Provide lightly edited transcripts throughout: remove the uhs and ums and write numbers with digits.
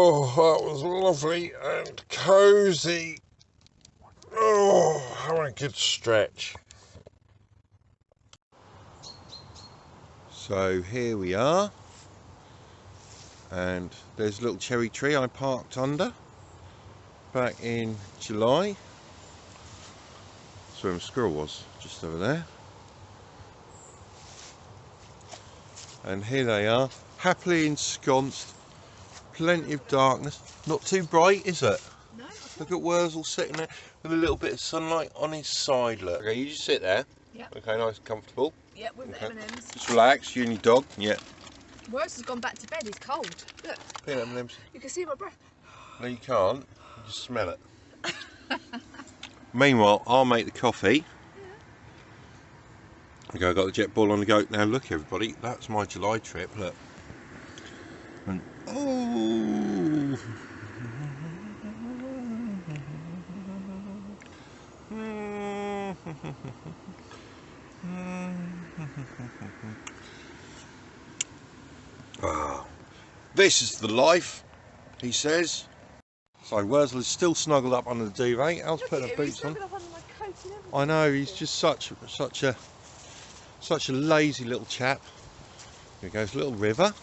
Oh, that was lovely and cosy. Oh, having a good stretch. So here we are, and there's a little cherry tree I parked under back in July. That's where my squirrel was, just over there. And here they are, happily ensconced, plenty of darkness, not too bright, is it? No. Look at Wurzel sitting there with a little bit of sunlight on his side, look. Okay, you just sit there. Yeah. Okay, nice and comfortable. Yeah, with the M&Ms. Just relax, you and your dog. Yeah. Wurzel's gone back to bed, he's cold. Look. Peanut M&Ms. You can see my breath. No, you can't. You just smell it. Meanwhile, I'll make the coffee. Okay, I've got the jet ball on the go. Now look everybody, that's my July trip, look. And oh, wow. This is the life, he says. So Wurzel is still snuggled up under the duvet. Al's putting her boots on. I know, he's just such a lazy little chap. Here goes a little river.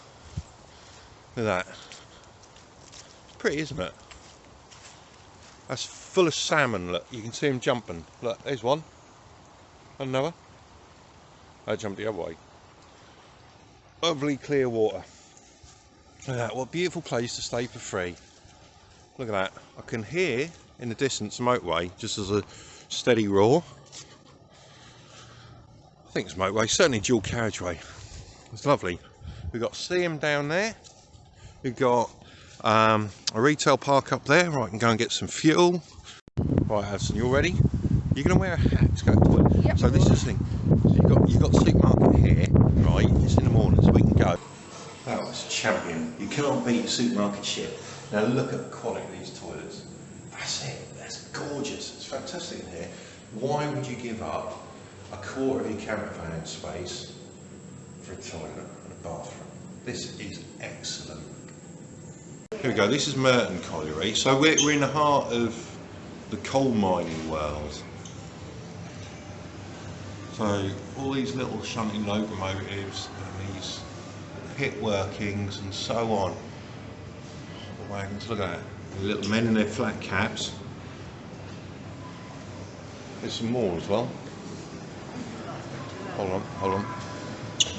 Look at that. It's pretty, isn't it? That's full of salmon, look. You can see him jumping. Look, there's one. Another. I jumped the other way. Lovely clear water. Look at that, what a beautiful place to stay for free. Look at that. I can hear in the distance the motorway, just as a steady roar. I think it's motorway, certainly dual carriageway. It's lovely. We've got Seaham down there. We've got a retail park up there where I can go and get some fuel. Right, Alison, you all ready? You're going to wear a hat to go to the toilet. Yep. So this is the thing. So you've got supermarket here, right? It's in the morning, so we can go. That was champion. You cannot beat supermarket shit. Now look at the quality of these toilets. That's it. That's gorgeous. It's fantastic in here. Why would you give up a quarter of your campervan space for a toilet and a bathroom? This is excellent. Here we go. This is Merton Colliery. So we're in the heart of the coal mining world. So all these little shunting locomotives and these pit workings and so on. The wagons, look at that. The little men in their flat caps. There's some more as well. Hold on.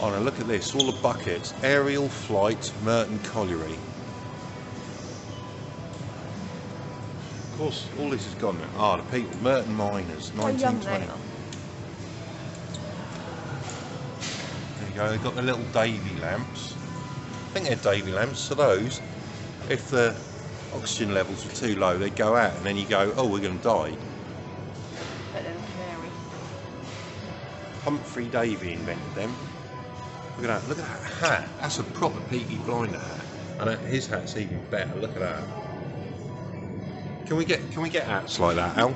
Oh no, look at this, all the buckets. Aerial flight, Merton Colliery. Of course, all this is gone now. Ah, the people, Merton miners, 1920. There you go, they've got the little Davy lamps. I think they're Davy lamps, so those, if the oxygen levels were too low, they'd go out and then you go, oh, we're going to die. But then Mary. Humphrey Davy invented them. Look at that hat. That's a proper Peaky Blinder hat. And his hat's even better. Look at that. Can we get hats like that, Al?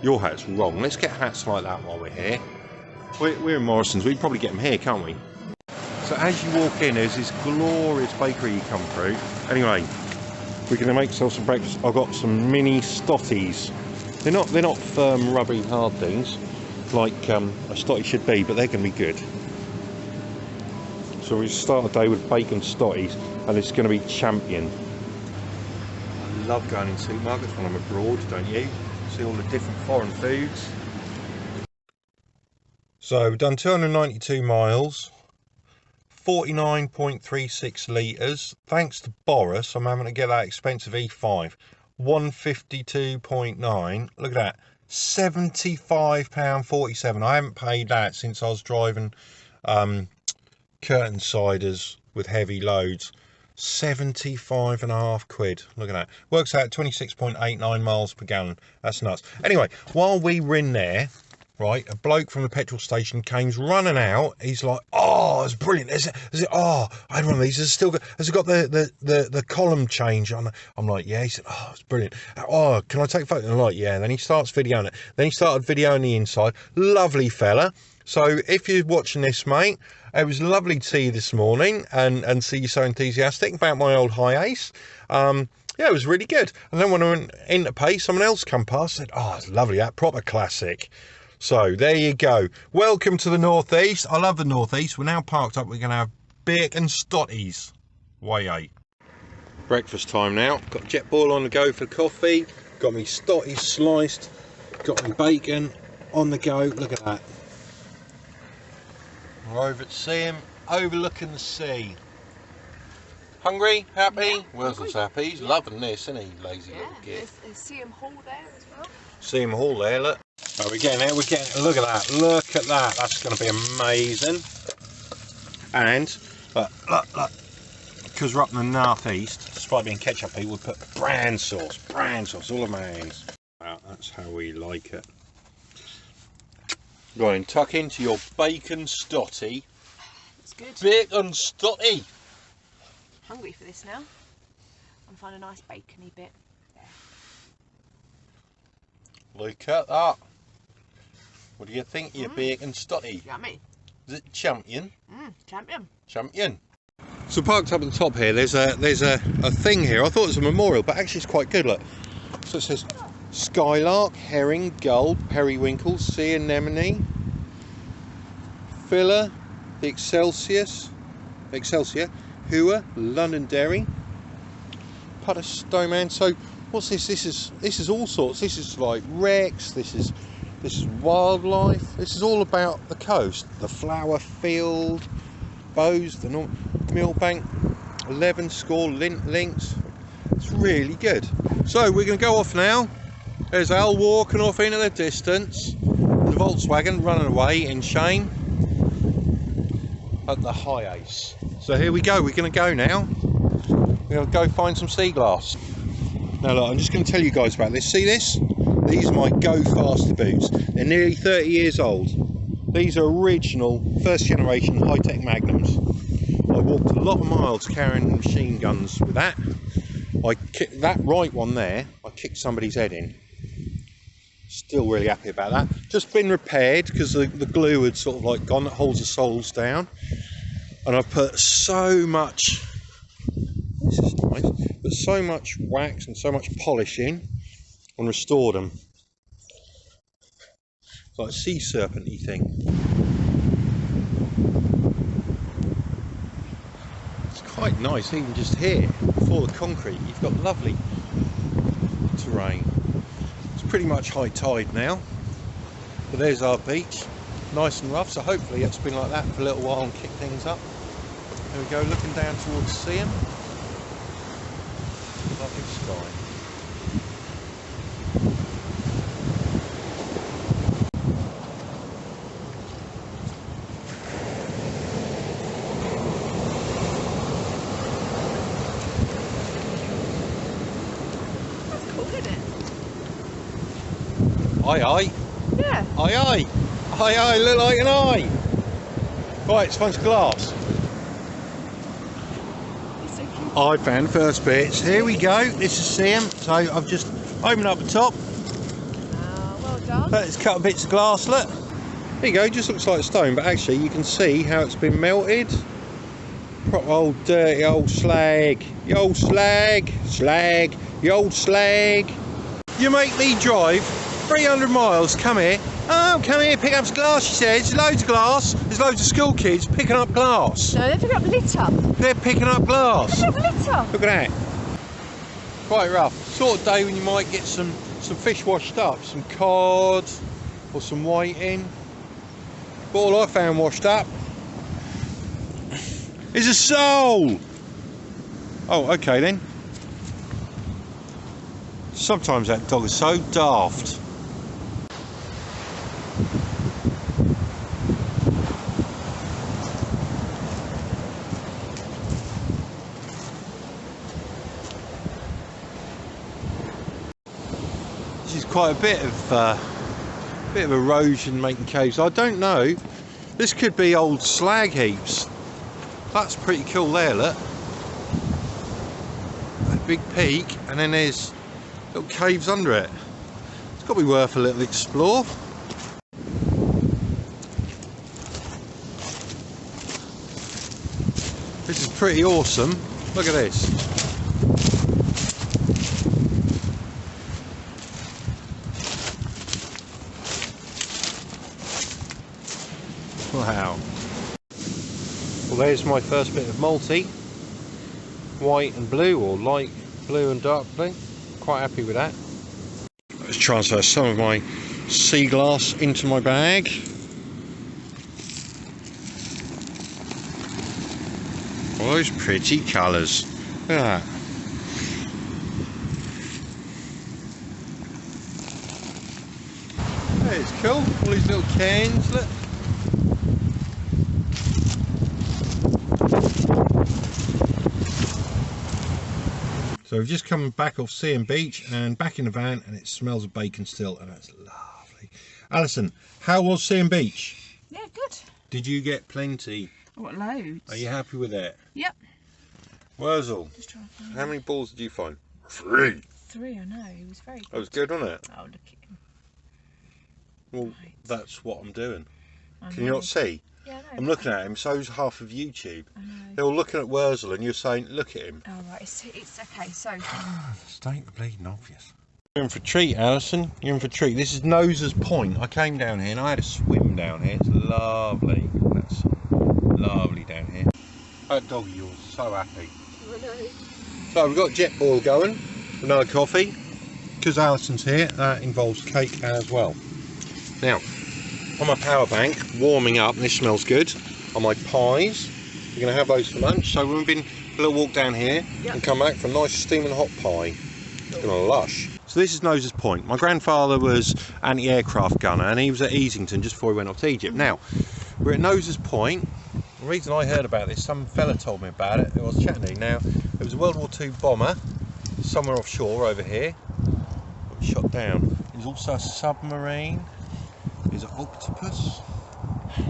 Your hat's wrong. Let's get hats like that while we're here. We're in Morrison's. We can probably get them here, can't we? So as you walk in, there's this glorious bakery you come through. Anyway, we're going to make ourselves some breakfast. I've got some mini stotties. They're not firm, rubbery, hard things like a stotty should be, but they're going to be good. So we start the day with bacon stotties, and it's going to be champion. I love going in supermarkets when I'm abroad, don't you? See all the different foreign foods. So we've done 292 miles, 49.36 litres. Thanks to Boris, I'm having to get that expensive E5. 152.9. Look at that. £75.47. I haven't paid that since I was driving curtain siders with heavy loads. 75.5 quid. Look at that. Works out 26.89 miles per gallon. That's nuts. Anyway, while we were in there, right, a bloke from the petrol station came running out. He's like, oh, it's brilliant. Is it? Oh, I had one of these. Has it got the column change on? I'm like, yeah. He said, oh, it's brilliant. Oh, can I take a photo? I'm like, yeah. And then he starts videoing it. Then he started videoing the inside. Lovely fella. So if you're watching this, mate, it was lovely to see you this morning and see you so enthusiastic about my old Hiace. yeah, it was really good. And then when I went in to pay, someone else come past and said, oh, it's lovely, that proper classic. So there you go. Welcome to the Northeast. I love the Northeast. We're now parked up. We're going to have bacon stotties. Way 8. Breakfast time now. Got jet ball on the go for coffee. Got me stotties sliced. Got me bacon on the go. Look at that. We're over at Seaham, overlooking the sea. Hungry? Happy? Yeah, Wilson's happy. He's loving this, isn't he? Lazy little git. There's Seaham Hall there as well. Seaham Hall there, look. Oh, we're getting there, look at that, look at that. That's going to be amazing. And, look, because we're up in the northeast, despite being ketchup people, we put brand sauce all of my hands. Wow, that's how we like it. Go on and tuck into your bacon stotty. It's good. Bacon stotty. Hungry for this now. I'm find a nice bacony bit. There. Look at that. What do you think, you bacon stotty? Yummy. Is it champion? Champion. Champion. So parked up at the top here, there's a thing here. I thought it was a memorial, but actually it's quite good, look. So it says skylark, herring, gull, periwinkle, sea anemone, filler, the Excelsior, Hua, Londonderry, Putter Stoneman. So what's this? This is all sorts. This is like wrecks. This is wildlife. This is all about the coast. The flower field, bows, the millbank, 11 score links. It's really good. So we're going to go off now. There's Al walking off into the distance. The Volkswagen running away in shame at the Hiace. So here we go. We're going to go now. We're going to go find some sea glass. Now look, I'm just going to tell you guys about this. See this? These are my Go Faster boots. They're nearly 30 years old. These are original, first generation high-tech Magnums. I walked a lot of miles carrying machine guns with that. I kicked that right one there. I kicked somebody's head in. Still really happy about that. Just been repaired because the glue had sort of like gone that holds the soles down. And I put so much, this is nice, but so much wax and so much polish in and restored them. It's like a sea serpent-y thing. It's quite nice, even just here, before the concrete, you've got lovely terrain. It's pretty much high tide now, but there's our beach, nice and rough, so hopefully it's been like that for a little while and kicked things up. There we go, looking down towards Seaham. Lovely sky. That's cool, isn't it? Aye aye. Yeah. Aye aye. Aye aye, look like an eye. Right, it's sponge glass. I found the first bits. Here we go. This is Seaham. So I've just opened up the top. Well done. Let's cut bits of glass. Look. There you go. It just looks like stone, but actually you can see how it's been melted. Proper old dirty old slag. The old slag. Slag. The old slag. You make me drive 300 miles. Come here. Oh, come here, pick up some glass, she says. There's loads of glass. There's loads of school kids picking up glass. No, they're picking up litter. They're picking up glass. They're picking up litter. Look at that. Quite rough. Sort of day when you might get some fish washed up. Some cod or some whiting. But all I found washed up is a sole. Oh, okay then. Sometimes that dog is so daft. This is quite a bit of erosion making caves. I don't know. This could be old slag heaps. That's pretty cool there, look. A big peak, and then there's little caves under it. It's got to be worth a little explore. This is pretty awesome. Look at this. Wow. Well, there's my first bit of multi. White and blue, or light blue and dark blue. Quite happy with that. Let's transfer some of my sea glass into my bag. All those pretty colours. Look at that. Hey, it's cool. All these little cans, look. So we've just come back off Seaham Beach and back in the van, and it smells of bacon still, and that's lovely. Alison, how was Seaham Beach? Yeah, good. Did you get plenty? What, loads? Are you happy with that? Yep. Wurzel, how many balls did you find? 3. 3, I know. It was very good. That was good, wasn't it? Oh, look at him. Well, Right. That's what I'm doing. I Can you know. not see? Yeah, I know. I'm looking at him, so's half of YouTube. I know. They're all looking at Wurzel and you're saying, look at him. Oh, right. It's okay. So, State the bleeding obvious. You're in for a treat, Alison. You're in for a treat. This is Nose's Point. I came down here and I had a swim down here. It's lovely. That's lovely down here. That dog of yours, so happy. I know. So we've got jet boil going, another coffee. Because Alison's here, that involves cake as well. Now, on my power bank, warming up, and this smells good, on my pies. We're going to have those for lunch. So we've been a little walk down here and come back for a nice steaming hot pie. It's going to lush. So this is Nose's Point. My grandfather was anti-aircraft gunner, and he was at Easington just before he went off to Egypt. Now, we're at Nose's Point. The reason I heard about this, some fella told me about it. It was chatting. Now, there was a World War II bomber somewhere offshore over here. Got shot down. There's also a submarine. There's an octopus.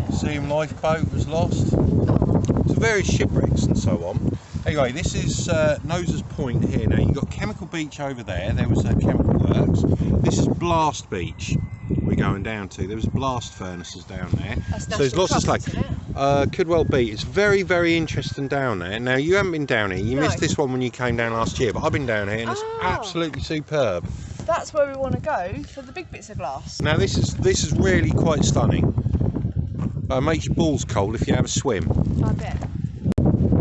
Seaham lifeboat was lost. So various shipwrecks and so on. Anyway, this is Nose's Point here. Now you've got Chemical Beach over there. There was a chemical works. This is Blast Beach we're going down to. There was blast furnaces down there. So there's lots of slag. Could well be. It's very, very interesting down there. Now you haven't been down here. You missed this one when you came down last year, but I've been down here and it's absolutely superb. That's where we want to go for the big bits of glass. Now this is really quite stunning. Makes your balls cold if you have a swim. I bet.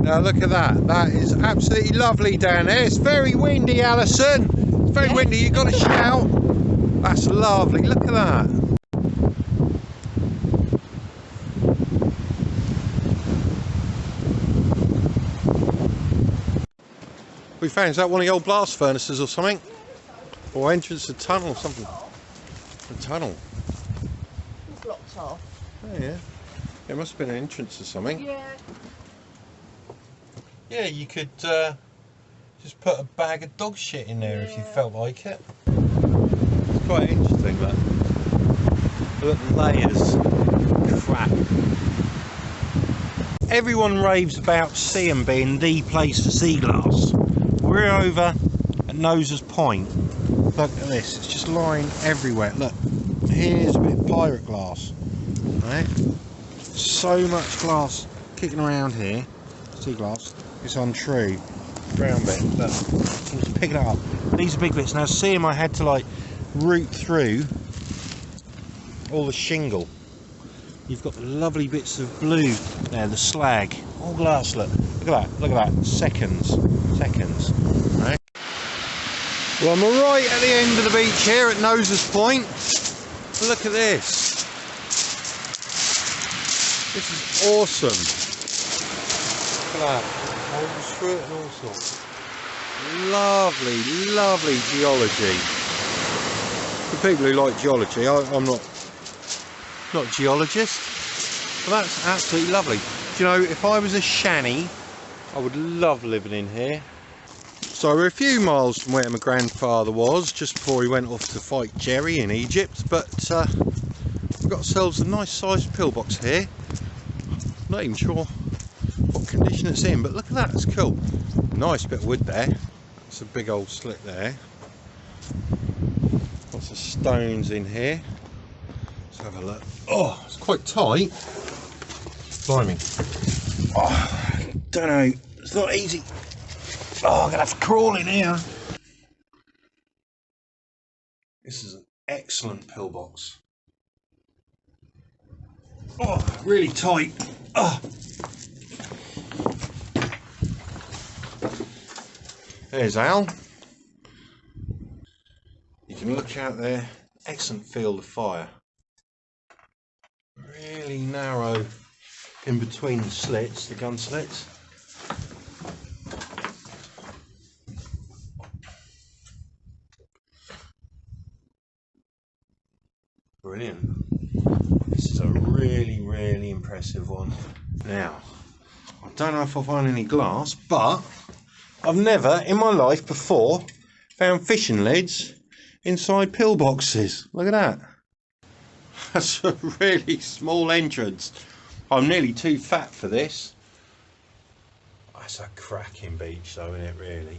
Now look at that. That is absolutely lovely down there. It's very windy, Alison. It's very windy. You've got to shout. That's lovely. Look at that. We found, is that one of the old blast furnaces or something? Or entrance to tunnel or something? A tunnel. It's blocked off. Oh yeah. It must have been an entrance or something. Yeah. Yeah, you could just put a bag of dog shit in there if you felt like it. It's quite interesting, that. Look at the layers. Crap. Everyone raves about Seaham being the place for sea glass. We're over at Nose's Point. Look at this, it's just lying everywhere. Look, here's a bit of pirate glass. Right? So much glass kicking around here. Sea glass. It's untrue. Brown bit. Look, just pick it up. These are big bits. Now Seaham, I had to like root through all the shingle. You've got the lovely bits of blue there, the slag. All glass, look. Look at that, look at that. Seconds. Right. Well, I'm right at the end of the beach here at Nose's Point. Look at this. This is awesome. Look at that. Holes through it and all sorts. Lovely, lovely geology. For people who like geology, I'm not a geologist, but that's absolutely lovely. Do you know, if I was a shanny, I would love living in here. So we're a few miles from where my grandfather was just before he went off to fight Jerry in Egypt, but we've got ourselves a nice sized pillbox here. Not even sure what condition it's in, but look at that, it's cool. Nice bit of wood there. That's a big old slit there. Lots of stones in here. Let's have a look. Oh, it's quite tight. Blimey. Oh, don't know. It's not easy. Oh, I'm gonna have to crawl in here. This is an excellent pillbox. Oh, really tight. Oh. There's Al. You can look out there. Excellent field of fire. Really narrow in between the slits, the gun slits. Brilliant. This is a really impressive one. Now, I don't know if I'll find any glass, but I've never in my life before found fishing leads inside pillboxes. Look at that. That's a really small entrance. I'm nearly too fat for this. That's a cracking beach though, isn't it, really?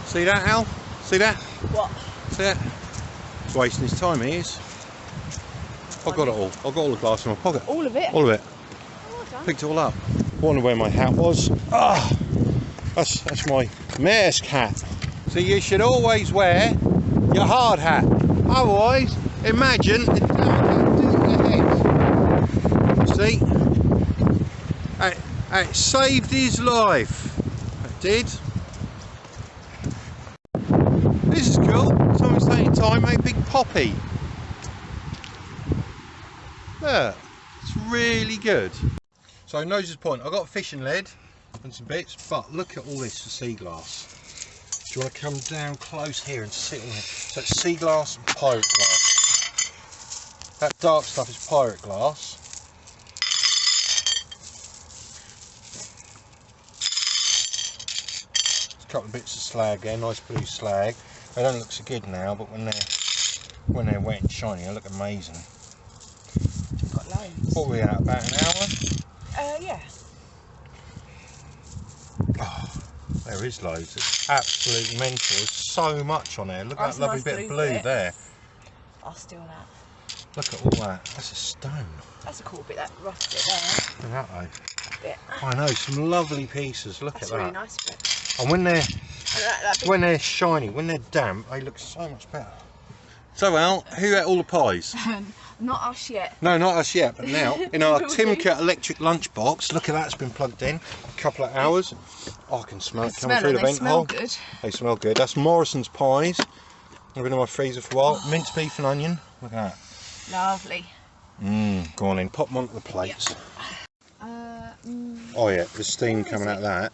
See that, Al? See that? What? See that? He's wasting his time, he is. I've got it all. I've got all the glass in my pocket. All of it? All of it. Oh, well done. Picked it all up. Wonder where my hat was. Ah, that's my mayor's hat. So you should always wear your hard hat. Otherwise, imagine the damage it do to your head. See? It saved his life. It did. This is cool. Someone's taking time to make a big poppy. Look, it's really good. So Nose's Point, I've got a fishing lead and some bits, but look at all this for sea glass. Do you want to come down close here and sit on it? So it's sea glass and pirate glass. That dark stuff is pirate glass. There's a couple of bits of slag there, nice blue slag. They don't look so good now, but when they're wet and shiny, they look amazing. Got loads. What were we at, about an hour? Yeah. Oh, there is loads. It's absolutely mental. There's so much on there. Look at That's that lovely nice bit of blue blue bit. there. I'll steal that. Look at all that. That's a stone. That's a cool bit, that rough bit there. Look at that though. Bit. I know, some lovely pieces. Look That's at a really that. nice bit. And when they're That bit. when they're shiny, when they're damp, they look so much better. So Al, who ate all the pies? Not us yet. No, not us yet, but now in our Will do. Timca electric lunchbox. Look at that, it's been plugged in a couple of hours. Oh, I can smell it coming through the vent hole. They smell good. They smell good. That's Morrison's pies. They've been in my freezer for a while. Minced beef and onion. Look at that. Lovely. Go on in. Pop them onto the plates. Oh yeah, the steam coming out of that.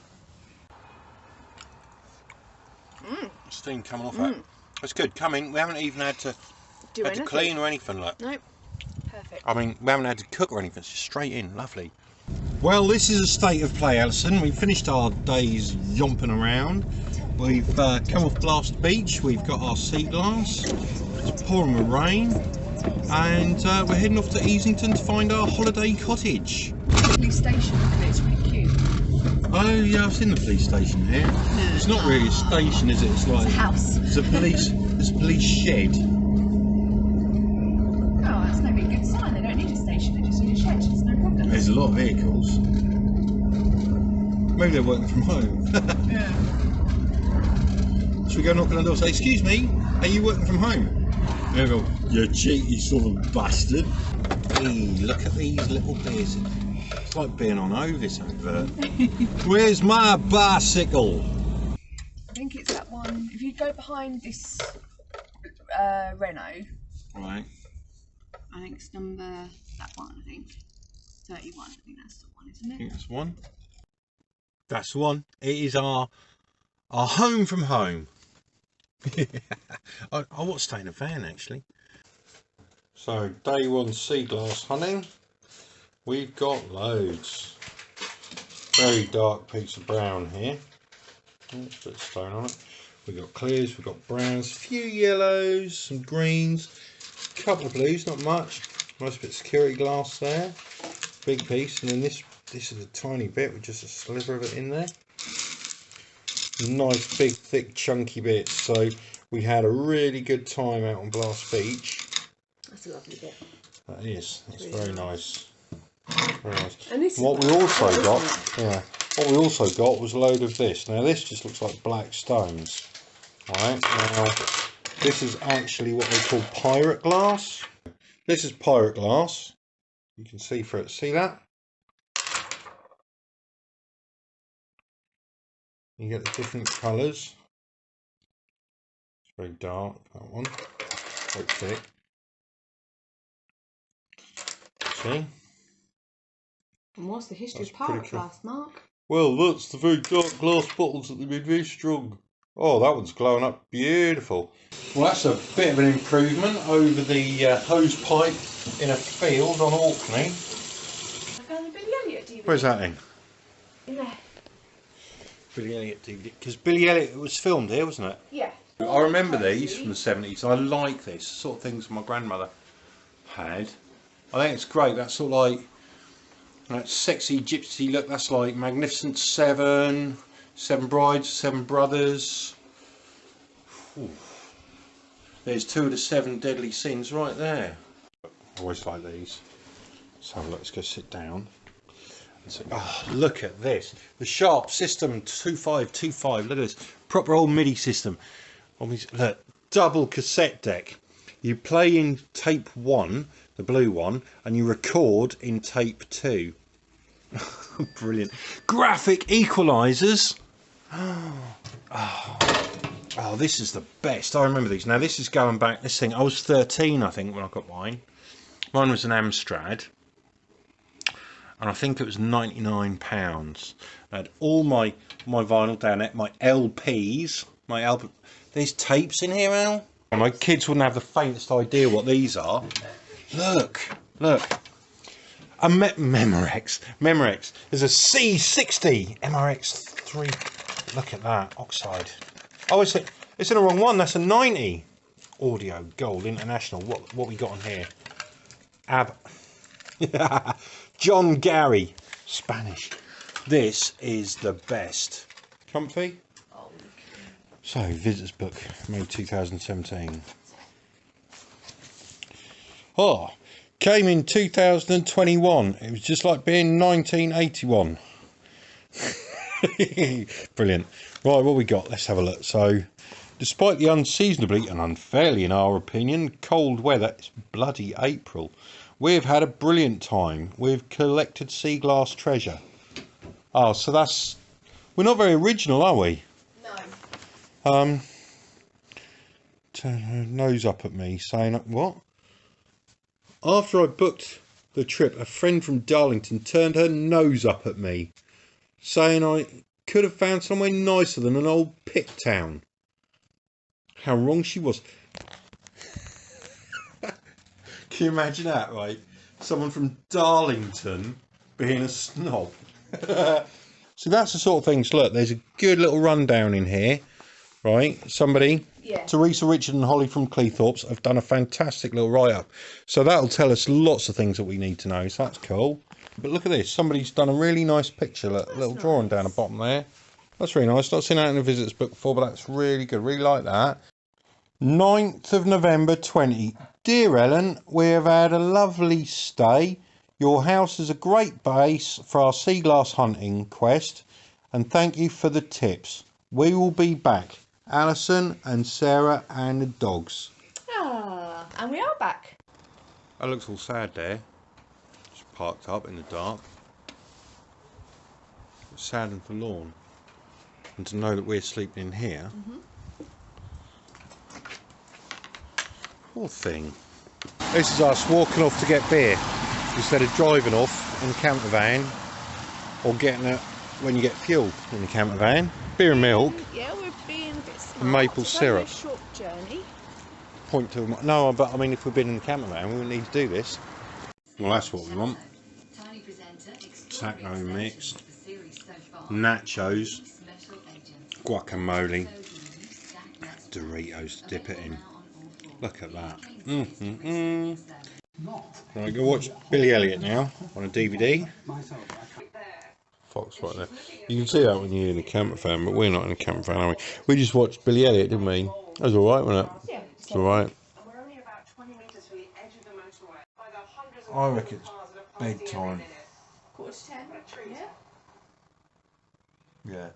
Steam coming off that. It's good. Coming. We haven't even had to clean or anything. Look. Nope. Perfect. I mean, we haven't had to cook or anything. It's just straight in. Lovely. Well, this is a state of play, Alison. We've finished our days yomping around. We've come off Blast Beach. We've got our sea glass. It's pouring with rain. And we're heading off to Easington to find our holiday cottage. Police station, look at it, it's really cute. Oh yeah, I've seen the police station here. No. It's not really a station, is it? It's like It's a house. It's a police shed. Oh, that's no big good sign. They don't need a station, they just need a shed. It's no problem. There's a lot of vehicles. Maybe they're working from home. Yeah. Should we go knock on the door and say, excuse me, are you working from home? And they go, you cheeky sort of bastard. Hey, look at these little bears. It's like being on Ovis advert. Where's my bicycle? I think it's that one. If you go behind this Renault, Right. I think it's number, that one, I think. 31, I think that's the one, isn't I it? think that's one. That's the one. It is our home from home. I want to stay in a van actually. So day one sea glass hunting. We've got loads. Very dark piece of brown here. Let's put a stone on it. We've got clears, we've got browns, a few yellows, some greens, a couple of blues, not much. Nice bit of security glass there. Big piece, and then this is a tiny bit with just a sliver of it in there. Nice big thick chunky bits. So we had a really good time out on Blast Beach. That's a lovely bit. That is. It's Really very nice. Very nice. And this What is we like- also got, yeah. What we also got was a load of this. Now this just looks like black stones. Right, now this is actually what they call pirate glass. This is pirate glass. You can see through it. See that? You get the different colours. It's very dark, that one. Quite thick. See? And what's the history of pirate glass, Mark? Well, that's the very dark glass bottles that they made very strong. Oh, that one's glowing up beautiful. Well, that's a bit of an improvement over the hose pipe in a field on Orkney. I found the Billy Elliot DVD. Where's that in? In there. Billy Elliot DVD. Because Billy Elliot was filmed here, wasn't it? Yeah. I remember these from the 70s. I like this sort of things my grandmother had. I think it's great. That sort of like that sexy gypsy look. That's like Magnificent Seven, Seven Brides, Seven Brothers. Ooh. There's 2 of the 7 deadly sins right there. I always like these. So let's go sit down. And say, oh, look at this. The Sharp System 2525. Look at this. Proper old MIDI system. Look, double cassette deck. You play in tape 1, the blue one, and you record in tape 2. Brilliant. Graphic equalizers. Oh, this is the best. I remember these. Now, this is going back, this thing, I was 13, I think, when I got mine. Mine was an Amstrad. And I think it was £99. I had all my vinyl down there, my LPs, my album. There's tapes in here, Al. My kids wouldn't have the faintest idea what these are. Look. A Memorex. There's a C60 MRX3. Look at that, oxide. Oh, it's in the wrong one. That's a 90. Audio Gold International. What we got on here? John Gary, Spanish. This is the best. Comfy? Oh. So, Visitors Book, May 2017. Oh, came in 2021. It was just like being 1981. Brilliant. Right, what we got? Let's have a look. So, despite the unseasonably and unfairly, in our opinion, cold weather, it's bloody April. We've had a brilliant time. We've collected sea glass treasure. Oh, so that's... We're not very original, are we? No. Turn her nose up at me, saying, what? After I booked the trip, a friend from Darlington turned her nose up at me, saying I could have found somewhere nicer than an old pit town. How wrong she was. Can you imagine that, right? Someone from Darlington being a snob. So that's the sort of things. Look, there's a good little rundown in here, right? Somebody, Teresa, Richard and Holly from Cleethorpes have done a fantastic little write-up. So that'll tell us lots of things that we need to know. So that's cool. But look at this. Somebody's done a really nice picture, a little drawing down the bottom there. That's really nice. Not seen that in a visitors book before, but that's really good. Really like that. 9th of November 20. Dear Ellen, we have had a lovely stay. Your house is a great base for our sea glass hunting quest, and thank you for the tips. We will be back. Alison and Sarah and the dogs. Ah, and we are back. That looks all sad there. Just parked up in the dark. It's sad and forlorn. And to know that we're sleeping in here. Poor thing. This is us walking off to get beer instead of driving off in the camper van, or getting it when you get fuel in the camper van. Beer and milk. Yeah, we're being a bit smart. And maple syrup. It's only a short journey. Point to no, but I mean, if we'd been in the camper van, we wouldn't need to do this. Well, that's what we want. Taco mix, nachos, guacamole, Doritos to dip it in. Look at that. Right, go watch Billy Elliot now on a DVD. Fox right there. You can see that when you're in a camper van, but we're not in a camper van, are we? We just watched Billy Elliot, didn't we? That was alright, wasn't it? Yeah. It's alright. I reckon it's bedtime. 9:45. Yeah. Yeah.